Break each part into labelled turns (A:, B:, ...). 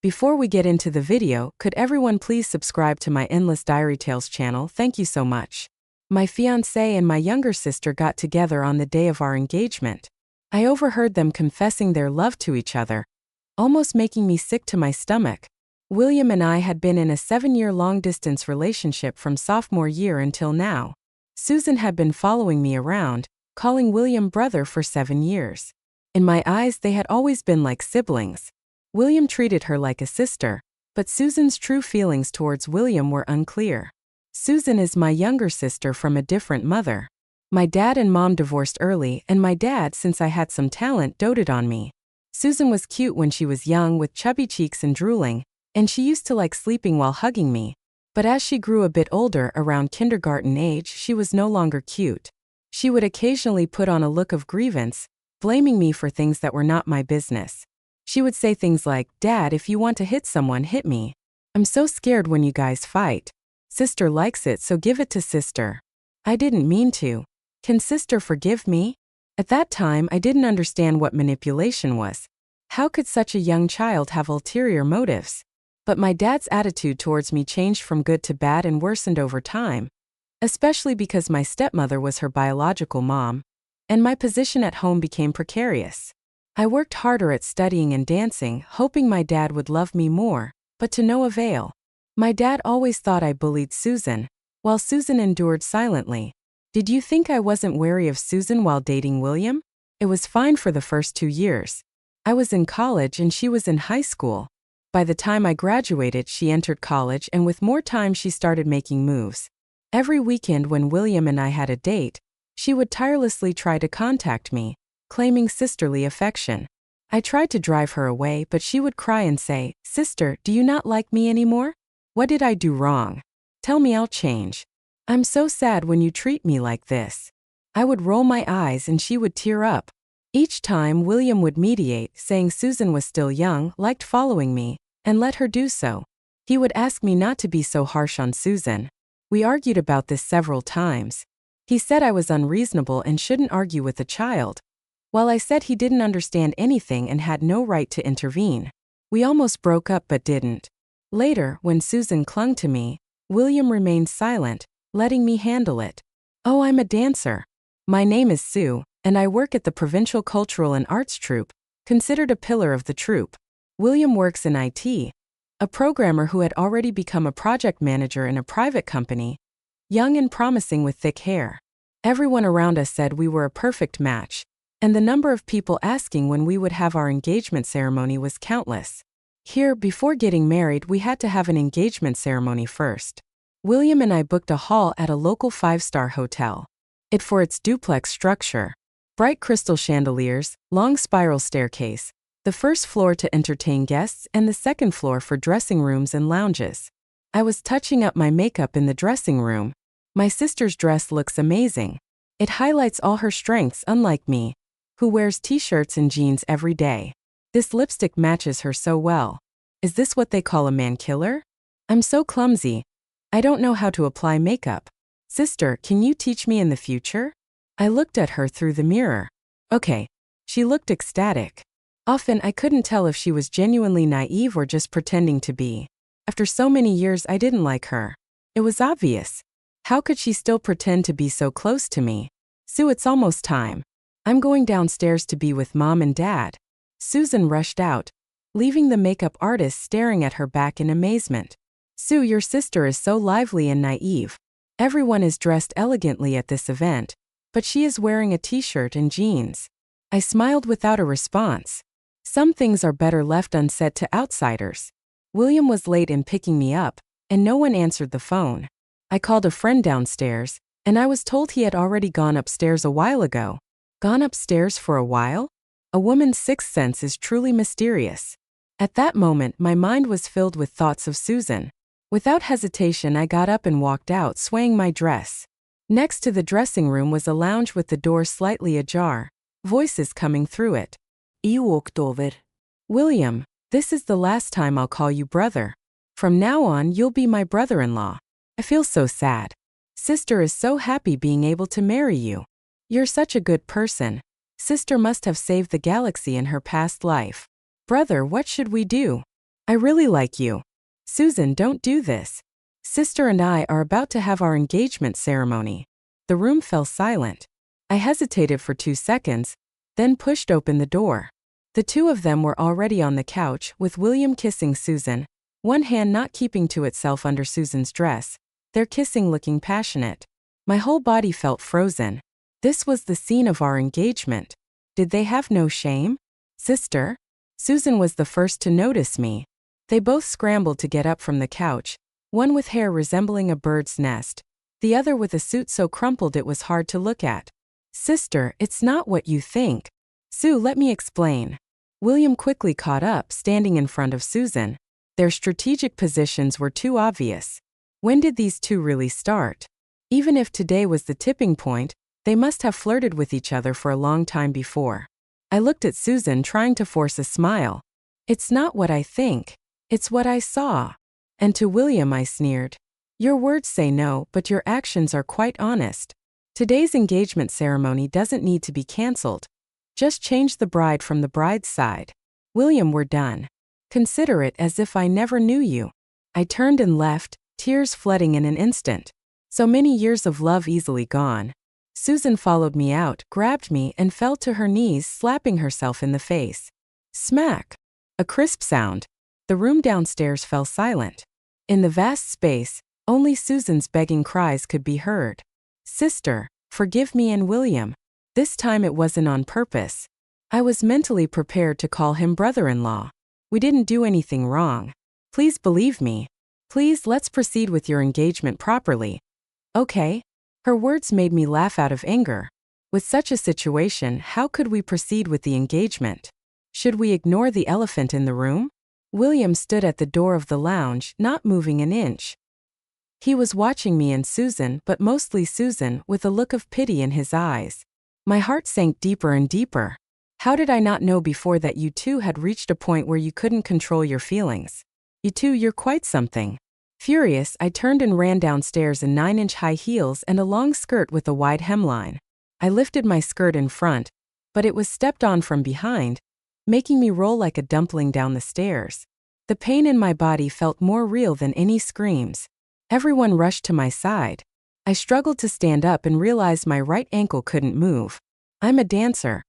A: Before we get into the video, could everyone please subscribe to my Endless Diary Tales channel? Thank you so much. My fiancé and my younger sister got together on the day of our engagement. I overheard them confessing their love to each other, almost making me sick to my stomach. William and I had been in a 7-year long-distance relationship from sophomore year until now. Susan had been following me around, calling William brother for 7 years. In my eyes, they had always been like siblings. William treated her like a sister, but Susan's true feelings towards William were unclear. Susan is my younger sister from a different mother. My dad and mom divorced early, and my dad, since I had some talent, doted on me. Susan was cute when she was young with chubby cheeks and drooling, and she used to like sleeping while hugging me. But as she grew a bit older, around kindergarten age, she was no longer cute. She would occasionally put on a look of grievance, blaming me for things that were not my business. She would say things like, "Dad, if you want to hit someone, hit me. I'm so scared when you guys fight. Sister likes it, so give it to sister." I didn't mean to. Can sister forgive me? At that time, I didn't understand what manipulation was. How could such a young child have ulterior motives? But my dad's attitude towards me changed from good to bad and worsened over time, especially because my stepmother was her biological mom, and my position at home became precarious. I worked harder at studying and dancing, hoping my dad would love me more, but to no avail. My dad always thought I bullied Susan, while Susan endured silently. Did you think I wasn't wary of Susan while dating William? It was fine for the first 2 years. I was in college and she was in high school. By the time I graduated, she entered college, and with more time she started making moves. Every weekend when William and I had a date, she would tirelessly try to contact me, claiming sisterly affection. I tried to drive her away, but she would cry and say, "Sister, do you not like me anymore? What did I do wrong? Tell me, I'll change. I'm so sad when you treat me like this." I would roll my eyes and she would tear up. Each time William would mediate, saying Susan was still young, liked following me, and let her do so. He would ask me not to be so harsh on Susan. We argued about this several times. He said I was unreasonable and shouldn't argue with a child, while I said he didn't understand anything and had no right to intervene. We almost broke up but didn't. Later, when Susan clung to me, William remained silent, letting me handle it. "Oh, I'm a dancer. My name is Sue, and I work at the Provincial Cultural and Arts Troupe, considered a pillar of the troupe." William works in IT, a programmer who had already become a project manager in a private company, young and promising with thick hair. Everyone around us said we were a perfect match, and the number of people asking when we would have our engagement ceremony was countless. Here, before getting married, we had to have an engagement ceremony first. William and I booked a hall at a local 5-star hotel. It for its duplex structure, bright crystal chandeliers, long spiral staircase, the first floor to entertain guests and the second floor for dressing rooms and lounges. I was touching up my makeup in the dressing room. My sister's dress looks amazing. It highlights all her strengths, unlike me, who wears t-shirts and jeans every day. This lipstick matches her so well. Is this what they call a man killer? I'm so clumsy. I don't know how to apply makeup. Sister, can you teach me in the future? I looked at her through the mirror. Okay. She looked ecstatic. Often I couldn't tell if she was genuinely naive or just pretending to be. After so many years, I didn't like her. It was obvious. How could she still pretend to be so close to me? "Sue, it's almost time. I'm going downstairs to be with Mom and Dad." Susan rushed out, leaving the makeup artist staring at her back in amazement. "Sue, your sister is so lively and naive. Everyone is dressed elegantly at this event, but she is wearing a t-shirt and jeans." I smiled without a response. Some things are better left unsaid to outsiders. William was late in picking me up, and no one answered the phone. I called a friend downstairs, and I was told he had already gone upstairs a while ago. Gone upstairs for a while? A woman's sixth sense is truly mysterious. At that moment, my mind was filled with thoughts of Susan. Without hesitation, I got up and walked out, swaying my dress. Next to the dressing room was a lounge with the door slightly ajar, voices coming through it. "You walked over." "William, this is the last time I'll call you brother. From now on, you'll be my brother-in-law. I feel so sad. Sister is so happy being able to marry you. You're such a good person. Sister must have saved the galaxy in her past life. Brother, what should we do?" I really like you. Susan, don't do this. Sister and I are about to have our engagement ceremony. The room fell silent. I hesitated for 2 seconds, then pushed open the door. The two of them were already on the couch, with William kissing Susan, one hand not keeping to itself under Susan's dress, their kissing looking passionate. My whole body felt frozen. This was the scene of our engagement. Did they have no shame? Sister? Susan was the first to notice me. They both scrambled to get up from the couch, one with hair resembling a bird's nest, the other with a suit so crumpled it was hard to look at. Sister, it's not what you think. Sue, let me explain. William quickly caught up, standing in front of Susan. Their strategic positions were too obvious. When did these two really start? Even if today was the tipping point, they must have flirted with each other for a long time before. I looked at Susan, trying to force a smile. It's not what I think. It's what I saw. And to William I sneered. Your words say no, but your actions are quite honest. Today's engagement ceremony doesn't need to be cancelled. Just change the bride from the bride's side. William, we're done. Consider it as if I never knew you. I turned and left, tears flooding in an instant. So many years of love easily gone. Susan followed me out, grabbed me, and fell to her knees, slapping herself in the face. Smack! A crisp sound. The room downstairs fell silent. In the vast space, only Susan's begging cries could be heard. Sister, forgive me and William. This time it wasn't on purpose. I was mentally prepared to call him brother-in-law. We didn't do anything wrong. Please believe me. Please, let's proceed with your engagement properly. Okay. Her words made me laugh out of anger. With such a situation, how could we proceed with the engagement? Should we ignore the elephant in the room? William stood at the door of the lounge, not moving an inch. He was watching me and Susan, but mostly Susan, with a look of pity in his eyes. My heart sank deeper and deeper. How did I not know before that you two had reached a point where you couldn't control your feelings? You two, you're quite something. Furious, I turned and ran downstairs in 9-inch high heels and a long skirt with a wide hemline. I lifted my skirt in front, but it was stepped on from behind, making me roll like a dumpling down the stairs. The pain in my body felt more real than any screams. Everyone rushed to my side. I struggled to stand up and realized my right ankle couldn't move. I'm a dancer.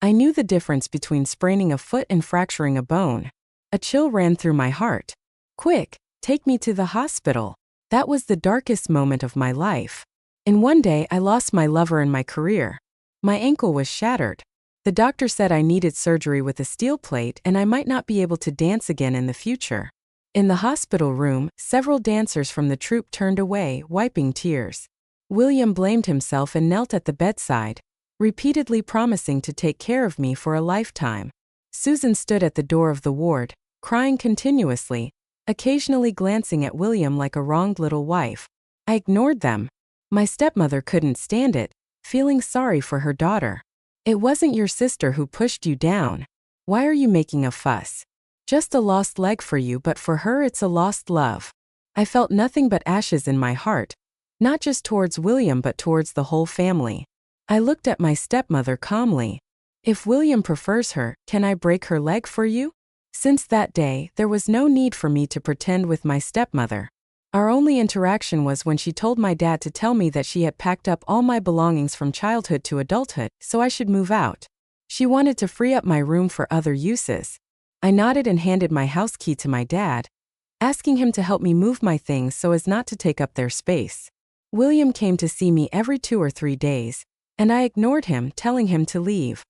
A: I knew the difference between spraining a foot and fracturing a bone. A chill ran through my heart. Quick, take me to the hospital. That was the darkest moment of my life. In one day, I lost my lover and my career. My ankle was shattered. The doctor said I needed surgery with a steel plate and I might not be able to dance again in the future. In the hospital room, several dancers from the troupe turned away, wiping tears. William blamed himself and knelt at the bedside, repeatedly promising to take care of me for a lifetime. Susan stood at the door of the ward, crying continuously, occasionally glancing at William like a wronged little wife. I ignored them. My stepmother couldn't stand it, feeling sorry for her daughter. It wasn't your sister who pushed you down. Why are you making a fuss? Just a lost leg for you, but for her it's a lost love. I felt nothing but ashes in my heart, not just towards William but towards the whole family. I looked at my stepmother calmly. If William prefers her, can I break her leg for you? Since that day, there was no need for me to pretend with my stepmother. Our only interaction was when she told my dad to tell me that she had packed up all my belongings from childhood to adulthood, so I should move out. She wanted to free up my room for other uses. I nodded and handed my house key to my dad, asking him to help me move my things so as not to take up their space. William came to see me every 2 or 3 days, and I ignored him, telling him to leave.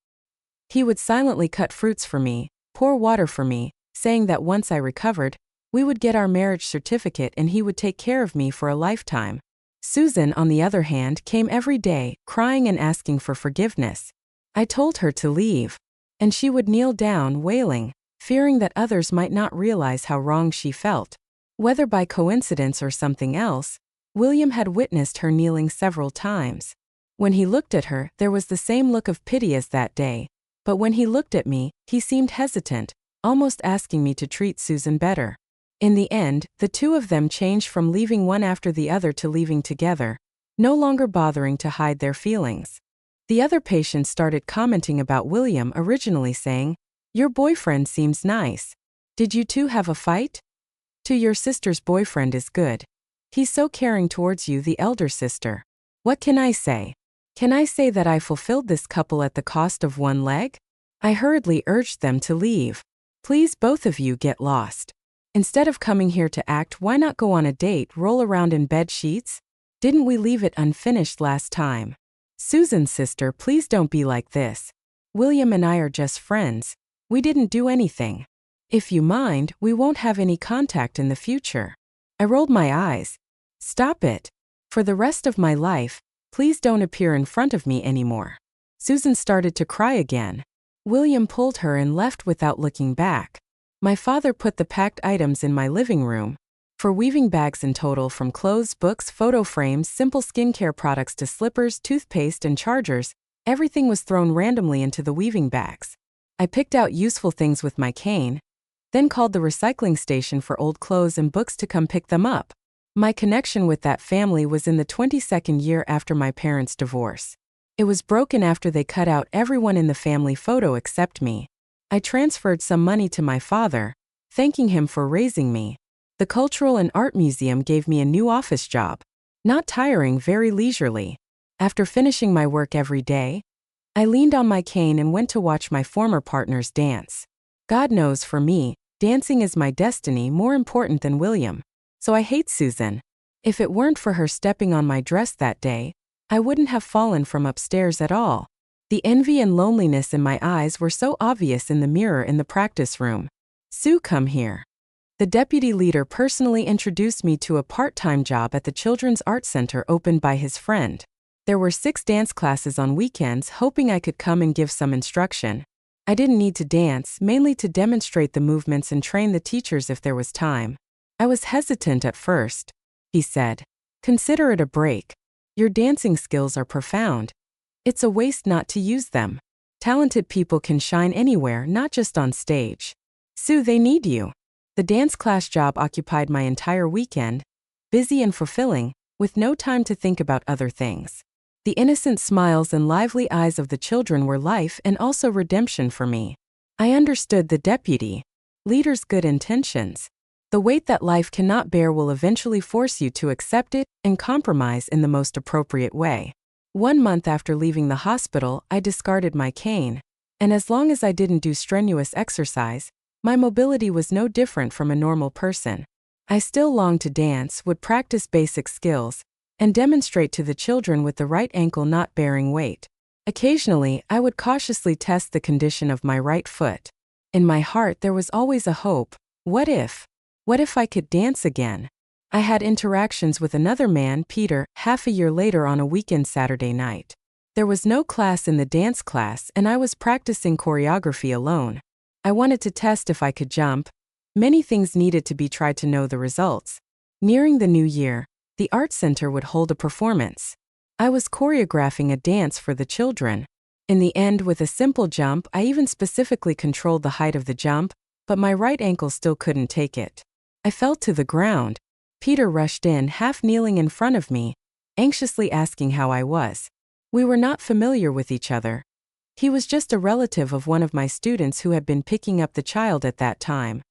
A: He would silently cut fruits for me, pour water for me, saying that once I recovered, we would get our marriage certificate and he would take care of me for a lifetime. Susan, on the other hand, came every day, crying and asking for forgiveness. I told her to leave, and she would kneel down, wailing, fearing that others might not realize how wrong she felt. Whether by coincidence or something else, William had witnessed her kneeling several times. When he looked at her, there was the same look of pity as that day, but when he looked at me, he seemed hesitant, almost asking me to treat Susan better. In the end, the two of them changed from leaving one after the other to leaving together, no longer bothering to hide their feelings. The other patients started commenting about William, originally saying, "Your boyfriend seems nice." Did you two have a fight? To your sister's boyfriend is good. He's so caring towards you, the elder sister. What can I say? Can I say that I fulfilled this couple at the cost of one leg? I hurriedly urged them to leave. Please, both of you get lost. Instead of coming here to act, why not go on a date, roll around in bed sheets? Didn't we leave it unfinished last time? Susan, sister, please don't be like this. William and I are just friends. We didn't do anything. If you mind, we won't have any contact in the future. I rolled my eyes. Stop it. For the rest of my life, please don't appear in front of me anymore. Susan started to cry again. William pulled her and left without looking back. My father put the packed items in my living room. 4 weaving bags in total, from clothes, books, photo frames, simple skincare products to slippers, toothpaste, and chargers. Everything was thrown randomly into the weaving bags. I picked out useful things with my cane, then called the recycling station for old clothes and books to come pick them up. My connection with that family was in the 22nd year after my parents' divorce. It was broken after they cut out everyone in the family photo except me. I transferred some money to my father, thanking him for raising me. The Cultural and Art Museum gave me a new office job. Not tiring, very leisurely. After finishing my work every day, I leaned on my cane and went to watch my former partners dance. God knows, for me, dancing is my destiny, more important than William. So I hate Susan. If it weren't for her stepping on my dress that day, I wouldn't have fallen from upstairs at all. The envy and loneliness in my eyes were so obvious in the mirror in the practice room. Sue, come here. The deputy leader personally introduced me to a part-time job at the Children's Art Center opened by his friend. There were 6 dance classes on weekends, hoping I could come and give some instruction. I didn't need to dance, mainly to demonstrate the movements and train the teachers if there was time. I was hesitant at first. He said, "Consider it a break. Your dancing skills are profound. It's a waste not to use them. Talented people can shine anywhere, not just on stage. Sue, they need you." The dance class job occupied my entire weekend, busy and fulfilling, with no time to think about other things. The innocent smiles and lively eyes of the children were life and also redemption for me. I understood the deputy leader's good intentions. The weight that life cannot bear will eventually force you to accept it and compromise in the most appropriate way. 1 month after leaving the hospital, I discarded my cane, and as long as I didn't do strenuous exercise, my mobility was no different from a normal person. I still longed to dance, would practice basic skills, and demonstrate to the children with the right ankle not bearing weight. Occasionally, I would cautiously test the condition of my right foot. In my heart there was always a hope. What if? What if I could dance again? I had interactions with another man, Peter, half a year later on a weekend Saturday night. There was no class in the dance class and I was practicing choreography alone. I wanted to test if I could jump. Many things needed to be tried to know the results. Nearing the new year, the art center would hold a performance. I was choreographing a dance for the children. In the end, with a simple jump, I even specifically controlled the height of the jump, but my right ankle still couldn't take it. I fell to the ground. Peter rushed in, half kneeling in front of me, anxiously asking how I was. We were not familiar with each other. He was just a relative of one of my students who had been picking up the child at that time.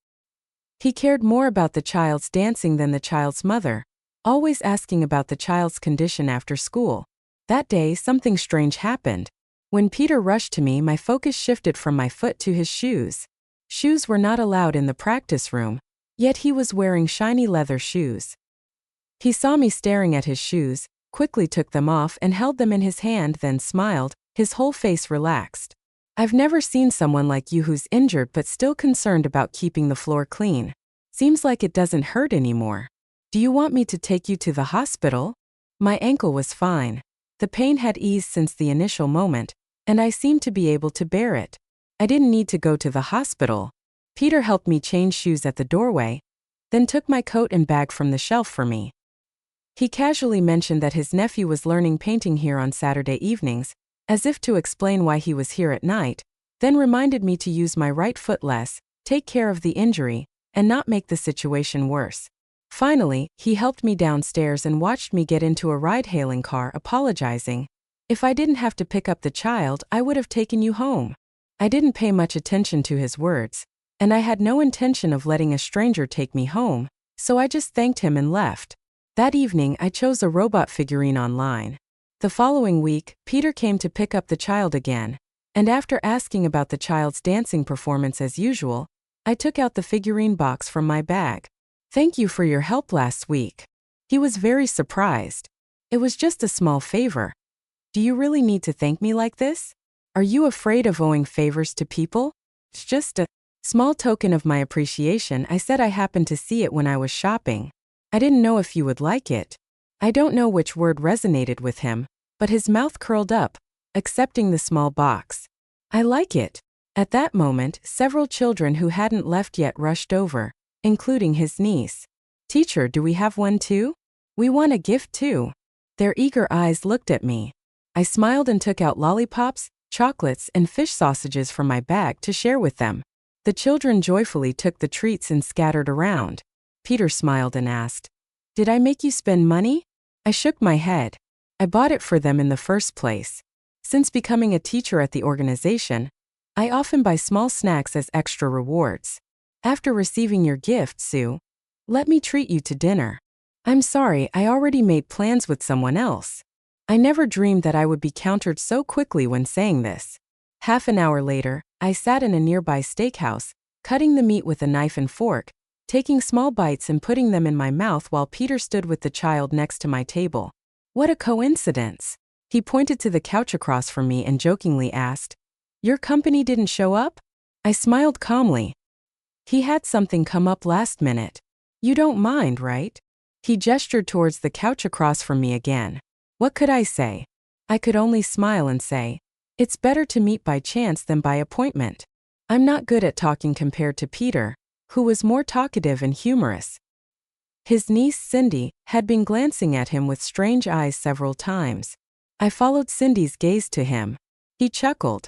A: He cared more about the child's dancing than the child's mother, always asking about the child's condition after school. That day, something strange happened. When Peter rushed to me, my focus shifted from my foot to his shoes. Shoes were not allowed in the practice room, yet he was wearing shiny leather shoes. He saw me staring at his shoes, quickly took them off and held them in his hand, then smiled, his whole face relaxed. "I've never seen someone like you who's injured but still concerned about keeping the floor clean. Seems like it doesn't hurt anymore. Do you want me to take you to the hospital?" My ankle was fine. The pain had eased since the initial moment, and I seemed to be able to bear it. I didn't need to go to the hospital. Peter helped me change shoes at the doorway, then took my coat and bag from the shelf for me. He casually mentioned that his nephew was learning painting here on Saturday evenings, as if to explain why he was here at night, then reminded me to use my right foot less, take care of the injury, and not make the situation worse. Finally, he helped me downstairs and watched me get into a ride-hailing car, apologizing. "If I didn't have to pick up the child, I would have taken you home." I didn't pay much attention to his words. and I had no intention of letting a stranger take me home, so I just thanked him and left. That evening, I chose a robot figurine online. The following week, Peter came to pick up the child again, and after asking about the child's dancing performance as usual, I took out the figurine box from my bag. "Thank you for your help last week." He was very surprised. "It was just a small favor." "Do you really need to thank me like this? Are you afraid of owing favors to people?" "It's just a small token of my appreciation," I said. "I happened to see it when I was shopping. I didn't know if you would like it." I don't know which word resonated with him, but his mouth curled up, accepting the small box. "I like it." At that moment, several children who hadn't left yet rushed over, including his niece. "Teacher, do we have one too? We want a gift too." Their eager eyes looked at me. I smiled and took out lollipops, chocolates, and fish sausages from my bag to share with them. The children joyfully took the treats and scattered around. Peter smiled and asked, "Did I make you spend money?" I shook my head. I bought it for them in the first place. Since becoming a teacher at the organization, I often buy small snacks as extra rewards. "After receiving your gift, Sue, let me treat you to dinner." "I'm sorry, I already made plans with someone else." I never dreamed that I would be countered so quickly when saying this. Half an hour later, I sat in a nearby steakhouse, cutting the meat with a knife and fork, taking small bites and putting them in my mouth while Peter stood with the child next to my table. "What a coincidence." He pointed to the couch across from me and jokingly asked, "Your company didn't show up?" I smiled calmly. "He had something come up last minute. You don't mind, right?" He gestured towards the couch across from me again. What could I say? I could only smile and say, "It's better to meet by chance than by appointment." I'm not good at talking compared to Peter, who was more talkative and humorous. His niece, Cindy, had been glancing at him with strange eyes several times. I followed Cindy's gaze to him. He chuckled.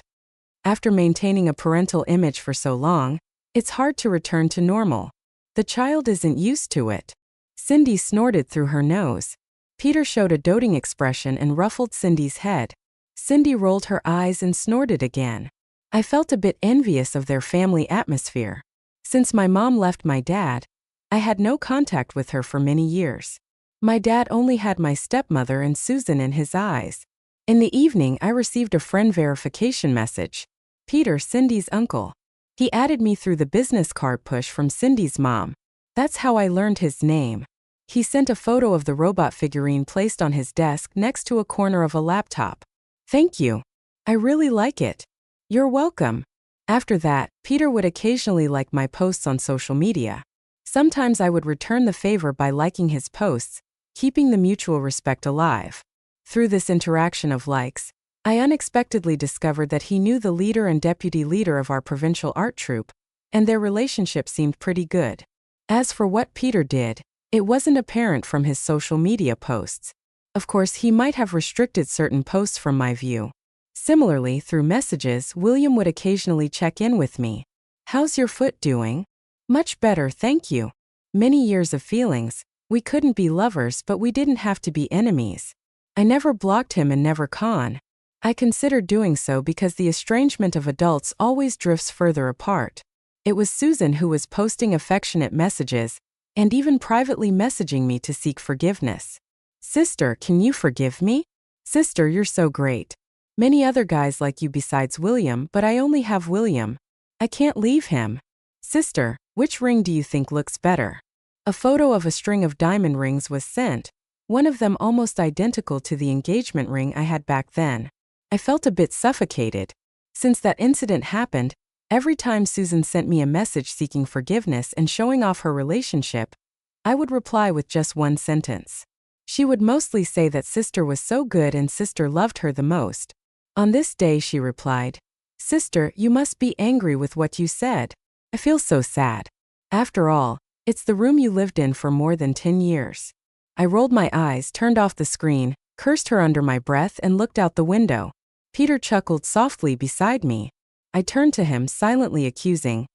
A: After maintaining a parental image for so long, it's hard to return to normal. The child isn't used to it. Cindy snorted through her nose. Peter showed a doting expression and ruffled Cindy's head. Cindy rolled her eyes and snorted again. I felt a bit envious of their family atmosphere. Since my mom left my dad, I had no contact with her for many years. My dad only had my stepmother and Susan in his eyes. In the evening, I received a friend verification message. Peter, Cindy's uncle. He added me through the business card push from Cindy's mom. That's how I learned his name. He sent a photo of the robot figurine placed on his desk next to a corner of a laptop. "Thank you. I really like it." "You're welcome." After that, Peter would occasionally like my posts on social media. Sometimes I would return the favor by liking his posts, keeping the mutual respect alive. Through this interaction of likes, I unexpectedly discovered that he knew the leader and deputy leader of our provincial art troupe, and their relationship seemed pretty good. As for what Peter did, it wasn't apparent from his social media posts. Of course, he might have restricted certain posts from my view. Similarly, through messages, William would occasionally check in with me. "How's your foot doing?" "Much better, thank you." Many years of feelings. We couldn't be lovers, but we didn't have to be enemies. I never blocked him and never con. I considered doing so because the estrangement of adults always drifts further apart. It was Susan who was posting affectionate messages, and even privately messaging me to seek forgiveness. "Sister, can you forgive me?" "Sister, you're so great. Many other guys like you besides William, but I only have William. I can't leave him." "Sister, which ring do you think looks better?" A photo of a string of diamond rings was sent, one of them almost identical to the engagement ring I had back then. I felt a bit suffocated. Since that incident happened, every time Susan sent me a message seeking forgiveness and showing off her relationship, I would reply with just one sentence. She would mostly say that sister was so good and sister loved her the most. On this day she replied, "Sister, you must be angry with what you said. I feel so sad. After all, it's the room you lived in for more than 10 years. I rolled my eyes, turned off the screen, cursed her under my breath and looked out the window. Peter chuckled softly beside me. I turned to him, silently accusing,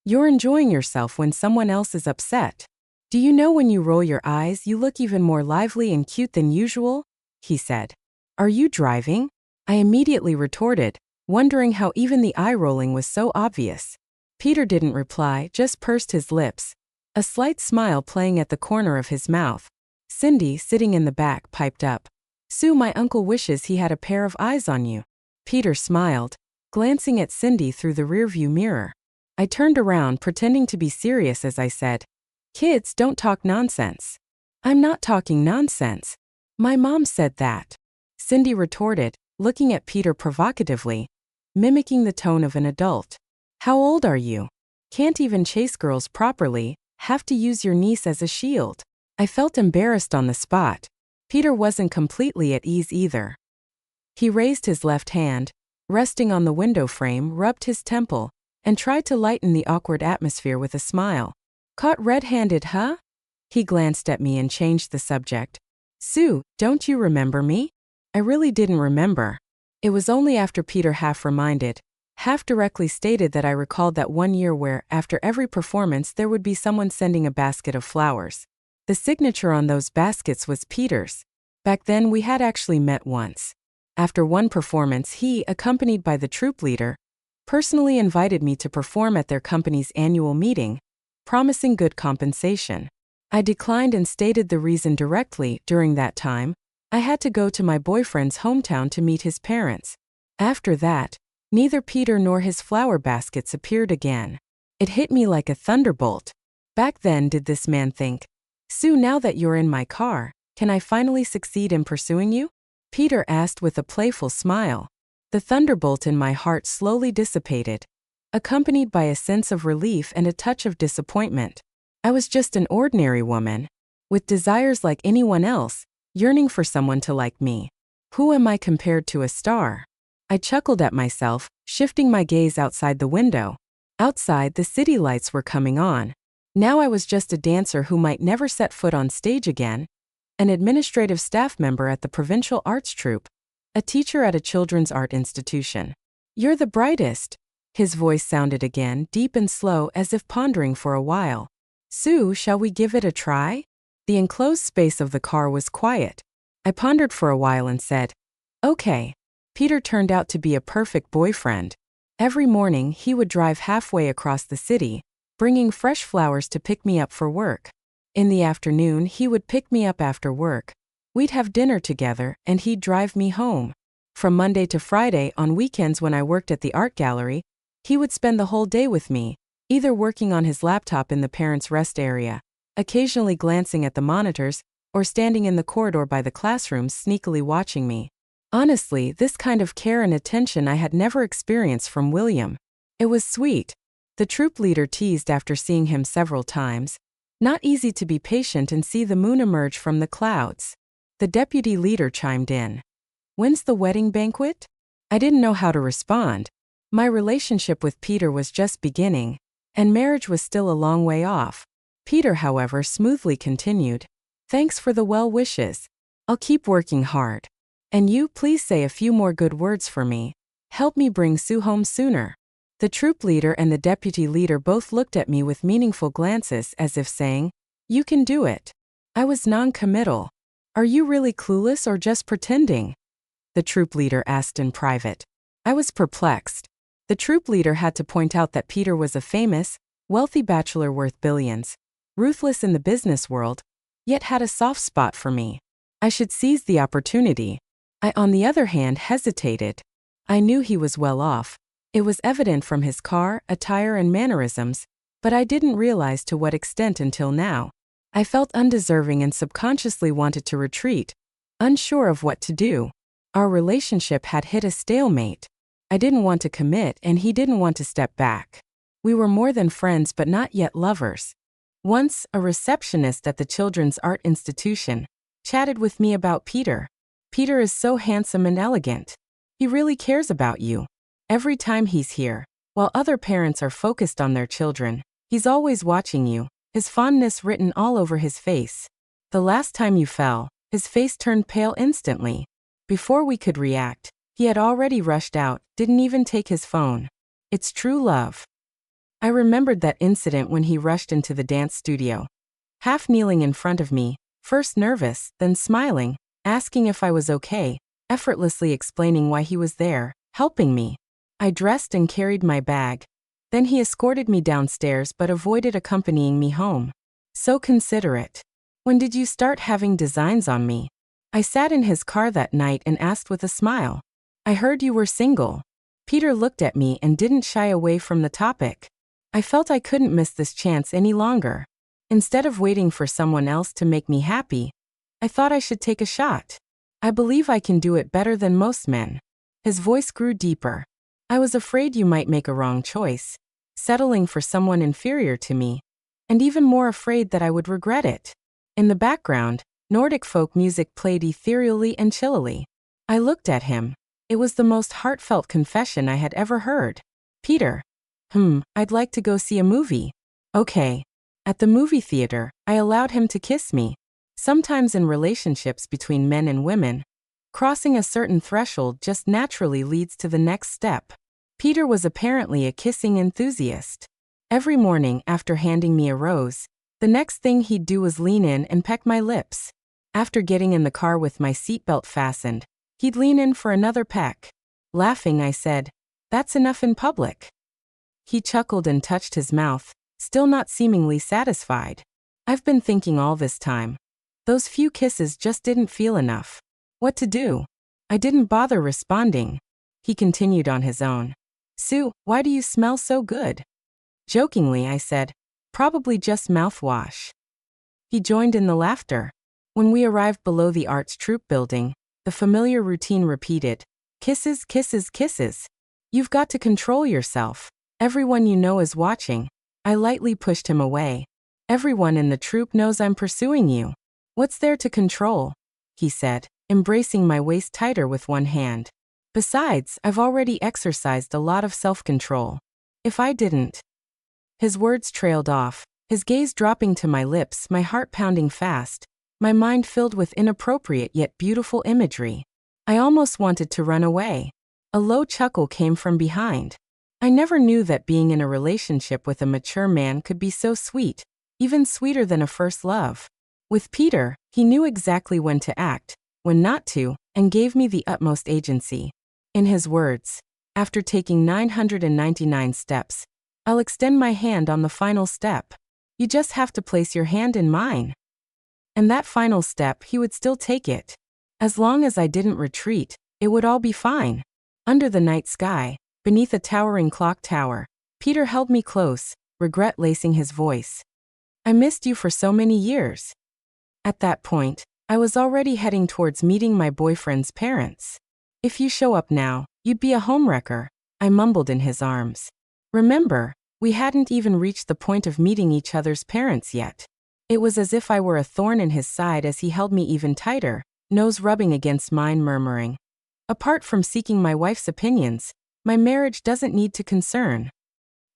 A: "You're enjoying yourself when someone else is upset. Do you know when you roll your eyes you look even more lively and cute than usual?" He said. "Are you driving?" I immediately retorted, wondering how even the eye rolling was so obvious. Peter didn't reply, just pursed his lips, a slight smile playing at the corner of his mouth. Cindy, sitting in the back, piped up. Sue, my uncle wishes he had a pair of eyes on you. Peter smiled, glancing at Cindy through the rearview mirror. I turned around, pretending to be serious as I said, Kids, don't talk nonsense. I'm not talking nonsense. My mom said that. Cindy retorted, looking at Peter provocatively, mimicking the tone of an adult. How old are you? Can't even chase girls properly, have to use your niece as a shield. I felt embarrassed on the spot. Peter wasn't completely at ease either. He raised his left hand, resting on the window frame, rubbed his temple, and tried to lighten the awkward atmosphere with a smile. Caught red-handed, huh? He glanced at me and changed the subject. Sue, don't you remember me? I really didn't remember. It was only after Peter half reminded, half directly stated that I recalled that one year where, after every performance, there would be someone sending a basket of flowers. The signature on those baskets was Peter's. Back then we had actually met once. After one performance, he, accompanied by the troupe leader, personally invited me to perform at their company's annual meeting, promising good compensation. I declined and stated the reason directly. During that time, I had to go to my boyfriend's hometown to meet his parents. After that, neither Peter nor his flower baskets appeared again. It hit me like a thunderbolt. Back then, did this man think, Sue, now that you're in my car, can I finally succeed in pursuing you? Peter asked with a playful smile. The thunderbolt in my heart slowly dissipated, accompanied by a sense of relief and a touch of disappointment. I was just an ordinary woman, with desires like anyone else, yearning for someone to like me. Who am I compared to a star? I chuckled at myself, shifting my gaze outside the window. Outside, the city lights were coming on. Now I was just a dancer who might never set foot on stage again, an administrative staff member at the provincial arts troupe, a teacher at a children's art institution. You're the brightest. His voice sounded again, deep and slow, as if pondering for a while. Sue, shall we give it a try? The enclosed space of the car was quiet. I pondered for a while and said, Okay. Peter turned out to be a perfect boyfriend. Every morning he would drive halfway across the city, bringing fresh flowers to pick me up for work. In the afternoon he would pick me up after work. We'd have dinner together and he'd drive me home. From Monday to Friday, on weekends when I worked at the art gallery, he would spend the whole day with me, either working on his laptop in the parents' rest area, occasionally glancing at the monitors, or standing in the corridor by the classrooms sneakily watching me. Honestly, this kind of care and attention I had never experienced from William. It was sweet. The troupe leader teased after seeing him several times. Not easy to be patient and see the moon emerge from the clouds. The deputy leader chimed in. When's the wedding banquet? I didn't know how to respond. My relationship with Peter was just beginning, and marriage was still a long way off. Peter, however, smoothly continued. Thanks for the well wishes. I'll keep working hard. And you, please say a few more good words for me. Help me bring Sue home sooner. The troop leader and the deputy leader both looked at me with meaningful glances as if saying, You can do it. I was non-committal. Are you really clueless or just pretending? The troop leader asked in private. I was perplexed. The troop leader had to point out that Peter was a famous, wealthy bachelor worth billions, ruthless in the business world, yet had a soft spot for me. I should seize the opportunity. I, on the other hand, hesitated. I knew he was well off. It was evident from his car, attire, and mannerisms, but I didn't realize to what extent until now. I felt undeserving and subconsciously wanted to retreat, unsure of what to do. Our relationship had hit a stalemate. I didn't want to commit and he didn't want to step back. We were more than friends but not yet lovers. Once, a receptionist at the Children's Art Institution chatted with me about Peter. Peter is so handsome and elegant. He really cares about you. Every time he's here, while other parents are focused on their children, he's always watching you, his fondness written all over his face. The last time you fell, his face turned pale instantly. Before we could react, he had already rushed out, didn't even take his phone. It's true love. I remembered that incident when he rushed into the dance studio. Half kneeling in front of me, first nervous, then smiling, asking if I was okay, effortlessly explaining why he was there, helping me. I dressed and carried my bag. Then he escorted me downstairs but avoided accompanying me home. So considerate. When did you start having designs on me? I sat in his car that night and asked with a smile. I heard you were single. Peter looked at me and didn't shy away from the topic. I felt I couldn't miss this chance any longer. Instead of waiting for someone else to make me happy, I thought I should take a shot. I believe I can do it better than most men. His voice grew deeper. I was afraid you might make a wrong choice, settling for someone inferior to me, and even more afraid that I would regret it. In the background, Nordic folk music played ethereally and chillily. I looked at him. It was the most heartfelt confession I had ever heard. Peter. I'd like to go see a movie. Okay. At the movie theater, I allowed him to kiss me. Sometimes in relationships between men and women, crossing a certain threshold just naturally leads to the next step. Peter was apparently a kissing enthusiast. Every morning after handing me a rose, the next thing he'd do was lean in and peck my lips. After getting in the car with my seatbelt fastened, he'd lean in for another peck. Laughing, I said, "That's enough in public." He chuckled and touched his mouth, still not seemingly satisfied. I've been thinking all this time. Those few kisses just didn't feel enough. What to do? I didn't bother responding. He continued on his own. "Sue, why do you smell so good?" Jokingly, I said, "Probably just mouthwash." He joined in the laughter. When we arrived below the Arts Troupe building, the familiar routine repeated. Kisses, kisses, kisses. You've got to control yourself. Everyone you know is watching. I lightly pushed him away. Everyone in the troupe knows I'm pursuing you. What's there to control? He said, embracing my waist tighter with one hand. Besides, I've already exercised a lot of self-control. If I didn't. His words trailed off, his gaze dropping to my lips, my heart pounding fast, my mind filled with inappropriate yet beautiful imagery. I almost wanted to run away. A low chuckle came from behind. I never knew that being in a relationship with a mature man could be so sweet, even sweeter than a first love. With Peter, he knew exactly when to act, when not to, and gave me the utmost agency. In his words, after taking 999 steps, I'll extend my hand on the final step. You just have to place your hand in mine. And that final step, he would still take it. As long as I didn't retreat, it would all be fine. Under the night sky, beneath a towering clock tower, Peter held me close, regret lacing his voice. I missed you for so many years. At that point, I was already heading towards meeting my boyfriend's parents. If you show up now, you'd be a homewrecker, I mumbled in his arms. Remember, we hadn't even reached the point of meeting each other's parents yet. It was as if I were a thorn in his side as he held me even tighter, nose rubbing against mine, murmuring, "Apart from seeking my wife's opinions, my marriage doesn't need to concern.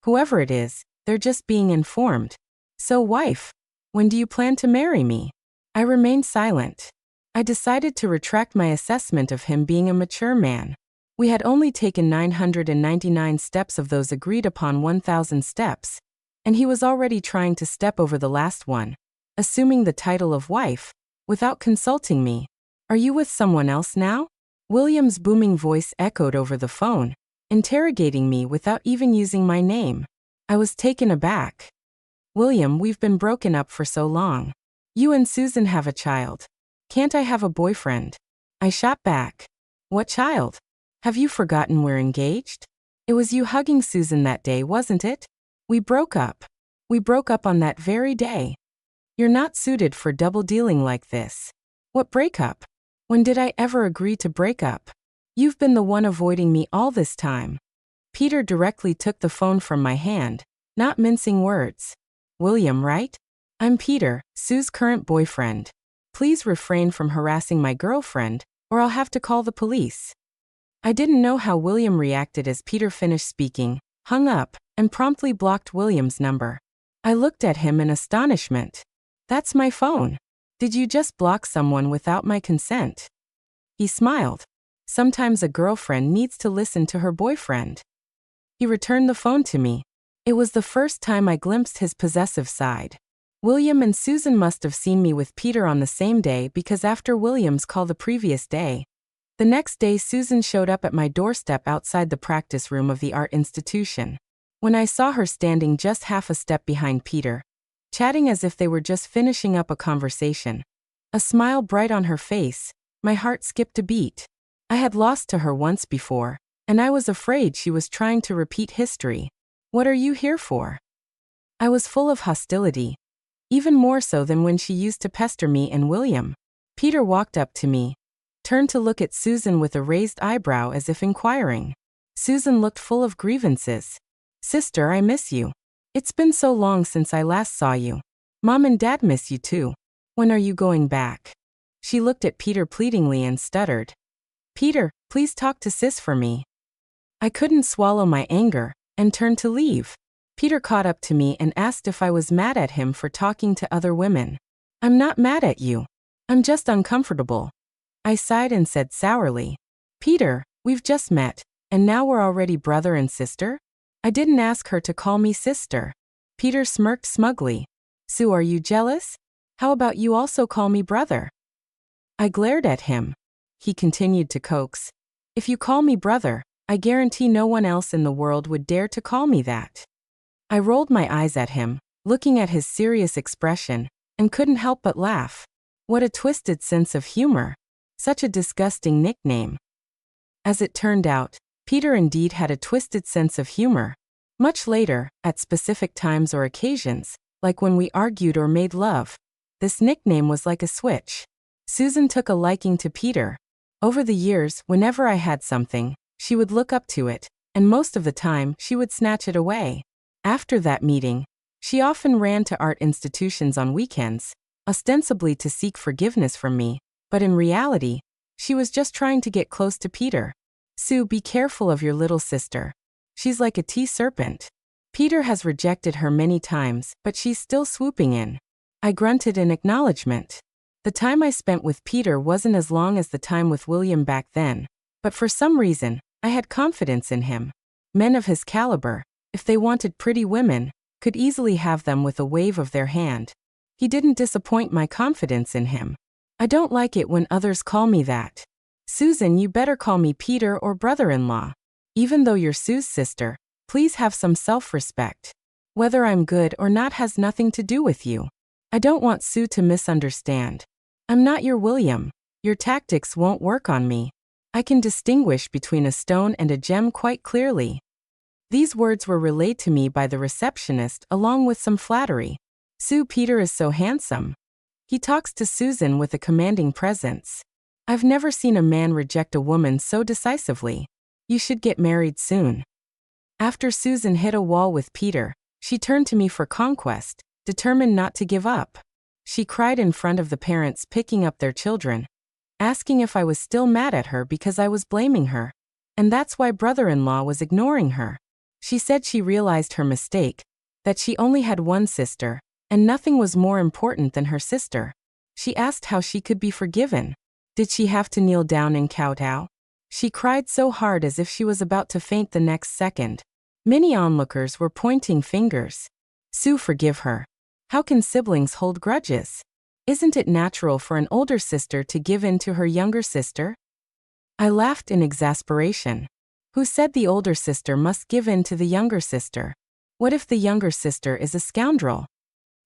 A: Whoever it is, they're just being informed. So wife, when do you plan to marry me?" I remained silent. I decided to retract my assessment of him being a mature man. We had only taken 999 steps of those agreed upon 1,000 steps, and he was already trying to step over the last one, assuming the title of wife, without consulting me. "Are you with someone else now?" William's booming voice echoed over the phone, interrogating me without even using my name. I was taken aback. "William, we've been broken up for so long. You and Susan have a child. Can't I have a boyfriend?" I shot back. "What child? Have you forgotten we're engaged? It was you hugging Susan that day, wasn't it? We broke up. We broke up on that very day. You're not suited for double-dealing like this." "What breakup? When did I ever agree to break up? You've been the one avoiding me all this time." Peter directly took the phone from my hand, not mincing words. "William, right? I'm Peter, Sue's current boyfriend. Please refrain from harassing my girlfriend, or I'll have to call the police." I didn't know how William reacted as Peter finished speaking, hung up, and promptly blocked William's number. I looked at him in astonishment. "That's my phone. Did you just block someone without my consent?" He smiled. Sometimes a girlfriend needs to listen to her boyfriend. He returned the phone to me. It was the first time I glimpsed his possessive side. William and Susan must have seen me with Peter on the same day, because after William's call the previous day, the next day Susan showed up at my doorstep outside the practice room of the art institution. When I saw her standing just half a step behind Peter, chatting as if they were just finishing up a conversation, a smile bright on her face, my heart skipped a beat. I had lost to her once before, and I was afraid she was trying to repeat history. What are you here for? I was full of hostility, even more so than when she used to pester me and William. Peter walked up to me, turned to look at Susan with a raised eyebrow as if inquiring. Susan looked full of grievances. Sister, I miss you. It's been so long since I last saw you. Mom and Dad miss you too. When are you going back? She looked at Peter pleadingly and stuttered. Peter, please talk to Sis for me. I couldn't swallow my anger and turned to leave. Peter caught up to me and asked if I was mad at him for talking to other women. I'm not mad at you. I'm just uncomfortable. I sighed and said sourly. Peter, we've just met, and now we're already brother and sister? I didn't ask her to call me sister. Peter smirked smugly. Sue, are you jealous? How about you also call me brother? I glared at him. He continued to coax. If you call me brother, I guarantee no one else in the world would dare to call me that. I rolled my eyes at him, looking at his serious expression, and couldn't help but laugh. What a twisted sense of humor. Such a disgusting nickname. As it turned out, Peter indeed had a twisted sense of humor. Much later, at specific times or occasions, like when we argued or made love, this nickname was like a switch. Susan took a liking to Peter. Over the years, whenever I had something, she would look up to it, and most of the time, she would snatch it away. After that meeting, she often ran to art institutions on weekends, ostensibly to seek forgiveness from me, but in reality, she was just trying to get close to Peter. Sue, be careful of your little sister. She's like a tea serpent. Peter has rejected her many times, but she's still swooping in. I grunted in acknowledgement. The time I spent with Peter wasn't as long as the time with William back then, but for some reason, I had confidence in him. Men of his caliber, if they wanted pretty women, could easily have them with a wave of their hand. He didn't disappoint my confidence in him. I don't like it when others call me that. Susan, you better call me Peter or brother-in-law. Even though you're Sue's sister, please have some self-respect. Whether I'm good or not has nothing to do with you. I don't want Sue to misunderstand. I'm not your William. Your tactics won't work on me. I can distinguish between a stone and a gem quite clearly. These words were relayed to me by the receptionist along with some flattery. Sue, Peter is so handsome. He talks to Susan with a commanding presence. I've never seen a man reject a woman so decisively. You should get married soon. After Susan hit a wall with Peter, she turned to me for conquest, determined not to give up. She cried in front of the parents picking up their children, asking if I was still mad at her because I was blaming her, and that's why brother-in-law was ignoring her. She said she realized her mistake, that she only had one sister, and nothing was more important than her sister. She asked how she could be forgiven. Did she have to kneel down and kowtow? She cried so hard as if she was about to faint the next second. Many onlookers were pointing fingers. Sue, forgive her. How can siblings hold grudges? Isn't it natural for an older sister to give in to her younger sister? I laughed in exasperation. Who said the older sister must give in to the younger sister? What if the younger sister is a scoundrel?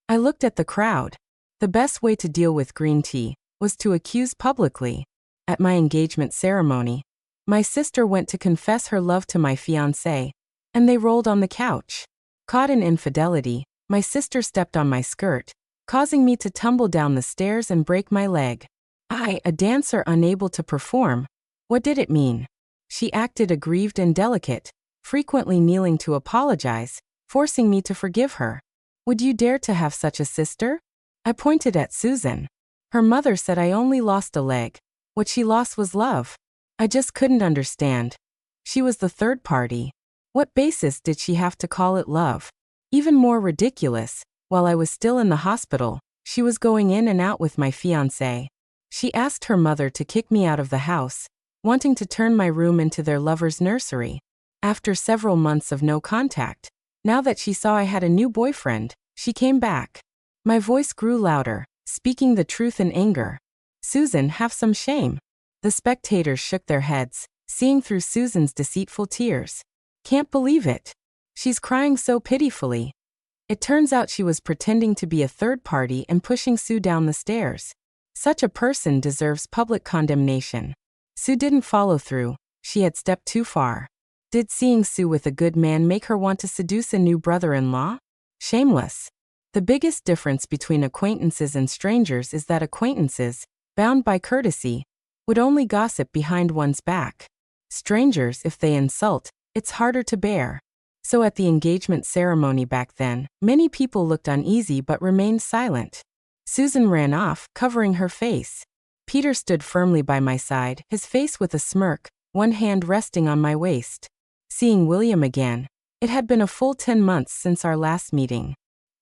A: I looked at the crowd. The best way to deal with green tea was to accuse publicly. At my engagement ceremony, my sister went to confess her love to my fiancé, and they rolled on the couch. Caught in infidelity, my sister stepped on my skirt, causing me to tumble down the stairs and break my leg. I, a dancer unable to perform. What did it mean? She acted aggrieved and delicate, frequently kneeling to apologize, forcing me to forgive her. Would you dare to have such a sister? I pointed at Susan. Her mother said I only lost a leg. What she lost was love. I just couldn't understand. She was the third party. What basis did she have to call it love? Even more ridiculous, while I was still in the hospital, she was going in and out with my fiancé. She asked her mother to kick me out of the house, wanting to turn my room into their lover's nursery. After several months of no contact, now that she saw I had a new boyfriend, she came back. My voice grew louder, speaking the truth in anger. Susan, have some shame. The spectators shook their heads, seeing through Susan's deceitful tears. Can't believe it. She's crying so pitifully." It turns out she was pretending to be a third party and pushing Sue down the stairs. Such a person deserves public condemnation. Sue didn't follow through. She had stepped too far. Did seeing Sue with a good man make her want to seduce a new brother-in-law? Shameless. The biggest difference between acquaintances and strangers is that acquaintances, bound by courtesy, would only gossip behind one's back. Strangers, if they insult, it's harder to bear. So at the engagement ceremony back then, many people looked uneasy but remained silent. Susan ran off, covering her face. Peter stood firmly by my side, his face with a smirk, one hand resting on my waist. Seeing William again. It had been a full 10 months since our last meeting.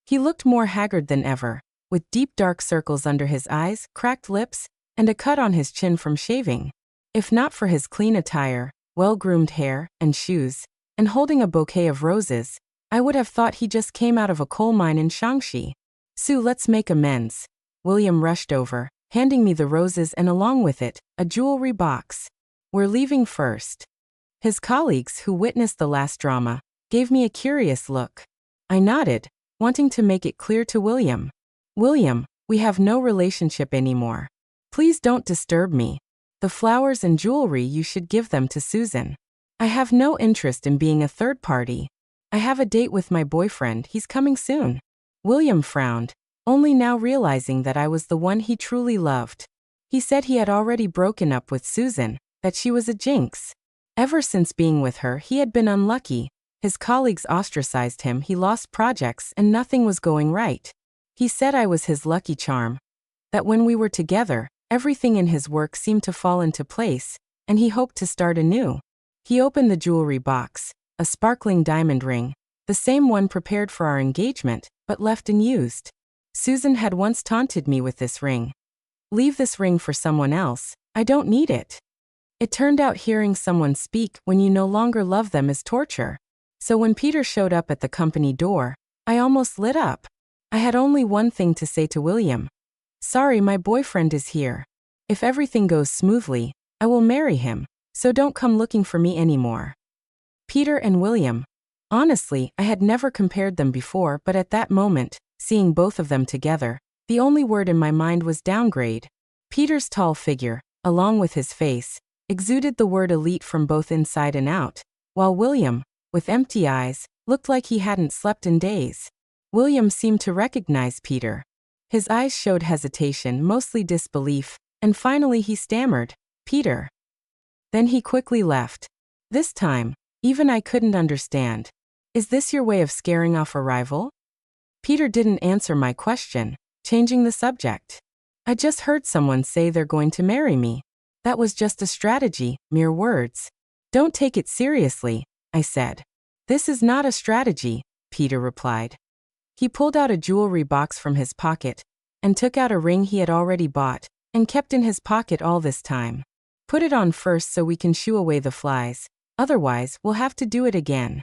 A: He looked more haggard than ever, with deep dark circles under his eyes, cracked lips, and a cut on his chin from shaving. If not for his clean attire, well-groomed hair, and shoes, and holding a bouquet of roses, I would have thought he just came out of a coal mine in Shaanxi. "Sue, let's make amends." William rushed over, handing me the roses and along with it, a jewelry box. "We're leaving first." His colleagues, who witnessed the last drama, gave me a curious look. I nodded, wanting to make it clear to William. "William, we have no relationship anymore. Please don't disturb me. The flowers and jewelry, you should give them to Susan. I have no interest in being a third party. I have a date with my boyfriend, he's coming soon." William frowned, only now realizing that I was the one he truly loved. He said he had already broken up with Susan, that she was a jinx. Ever since being with her, he had been unlucky. His colleagues ostracized him, he lost projects, and nothing was going right. He said I was his lucky charm. That when we were together, everything in his work seemed to fall into place, and he hoped to start anew. He opened the jewelry box, a sparkling diamond ring, the same one prepared for our engagement, but left unused. Susan had once taunted me with this ring. "Leave this ring for someone else, I don't need it." It turned out hearing someone speak when you no longer love them is torture. So when Peter showed up at the company door, I almost lit up. I had only one thing to say to William. "Sorry, my boyfriend is here. If everything goes smoothly, I will marry him, so don't come looking for me anymore." Peter and William. Honestly, I had never compared them before, but at that moment, seeing both of them together, the only word in my mind was downgrade. Peter's tall figure, along with his face, exuded the word elite from both inside and out, while William, with empty eyes, looked like he hadn't slept in days. William seemed to recognize Peter. His eyes showed hesitation, mostly disbelief, and finally he stammered, "Peter." Then he quickly left. This time, even I couldn't understand. "Is this your way of scaring off a rival?" Peter didn't answer my question, changing the subject. "I just heard someone say they're going to marry me. That was just a strategy, mere words." "Don't take it seriously," I said. "This is not a strategy," Peter replied. He pulled out a jewelry box from his pocket and took out a ring he had already bought and kept in his pocket all this time. "Put it on first so we can shoo away the flies. Otherwise, we'll have to do it again."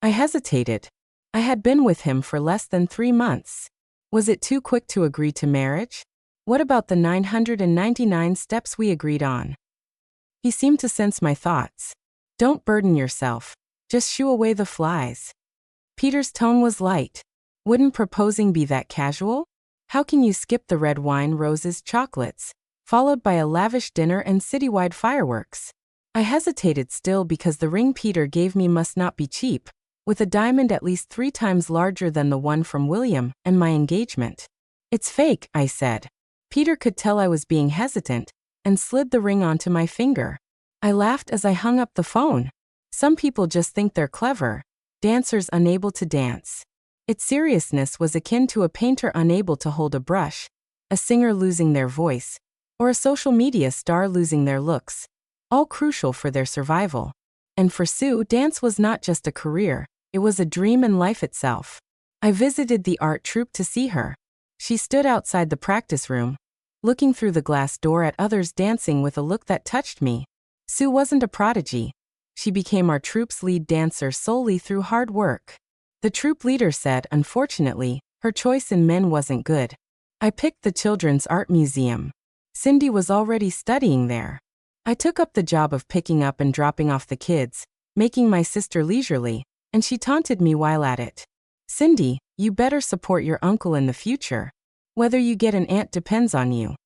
A: I hesitated. I had been with him for less than 3 months. Was it too quick to agree to marriage? What about the 999 steps we agreed on? He seemed to sense my thoughts. "Don't burden yourself. Just shoo away the flies." Peter's tone was light. "Wouldn't proposing be that casual? How can you skip the red wine, roses, chocolates, followed by a lavish dinner and citywide fireworks?" I hesitated still because the ring Peter gave me must not be cheap, with a diamond at least 3 times larger than the one from William and my engagement. "It's fake," I said. Peter could tell I was being hesitant and slid the ring onto my finger. I laughed as I hung up the phone. Some people just think they're clever. Dancers unable to dance. Its seriousness was akin to a painter unable to hold a brush, a singer losing their voice, or a social media star losing their looks, all crucial for their survival. And for Sue, dance was not just a career, it was a dream and life itself. I visited the art troupe to see her. She stood outside the practice room, looking through the glass door at others dancing with a look that touched me. Sue wasn't a prodigy. She became our troupe's lead dancer solely through hard work. The troupe leader said, unfortunately, her choice in men wasn't good. I picked the Children's Art Museum. Cindy was already studying there. I took up the job of picking up and dropping off the kids, making my sister leisurely, and she taunted me while at it. "Cindy, you better support your uncle in the future. Whether you get an aunt depends on you."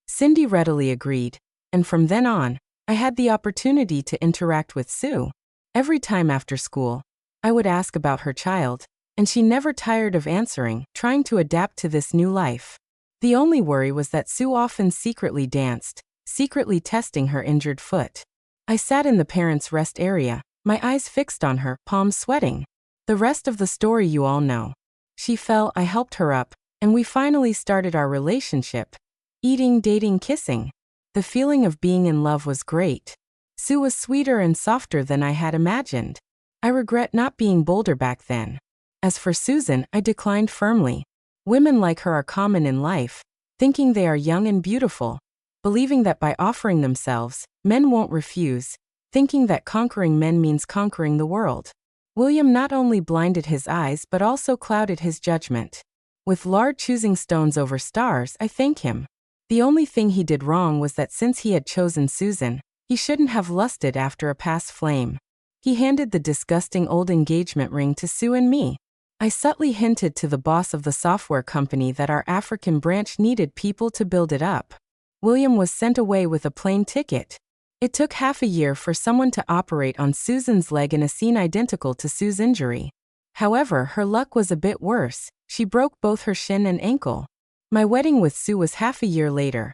A: Cindy readily agreed, and from then on, I had the opportunity to interact with Sue. Every time after school, I would ask about her child, and she never tired of answering, trying to adapt to this new life. The only worry was that Sue often secretly danced, secretly testing her injured foot. I sat in the parents' rest area, my eyes fixed on her, palms sweating. The rest of the story you all know. She fell, I helped her up, and we finally started our relationship. Eating, dating, kissing. The feeling of being in love was great. Sue was sweeter and softer than I had imagined. I regret not being bolder back then. As for Susan, I declined firmly. Women like her are common in life, thinking they are young and beautiful, believing that by offering themselves, men won't refuse, thinking that conquering men means conquering the world. William not only blinded his eyes but also clouded his judgment. With Lard choosing stones over stars, I thank him. The only thing he did wrong was that since he had chosen Susan, he shouldn't have lusted after a past flame. He handed the disgusting old engagement ring to Sue and me. I subtly hinted to the boss of the software company that our African branch needed people to build it up. William was sent away with a plane ticket. It took half a year for someone to operate on Susan's leg in a scene identical to Sue's injury. However, her luck was a bit worse. She broke both her shin and ankle. My wedding with Sue was half a year later.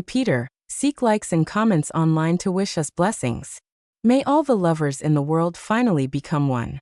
A: Peter, seek likes and comments online to wish us blessings. May all the lovers in the world finally become one.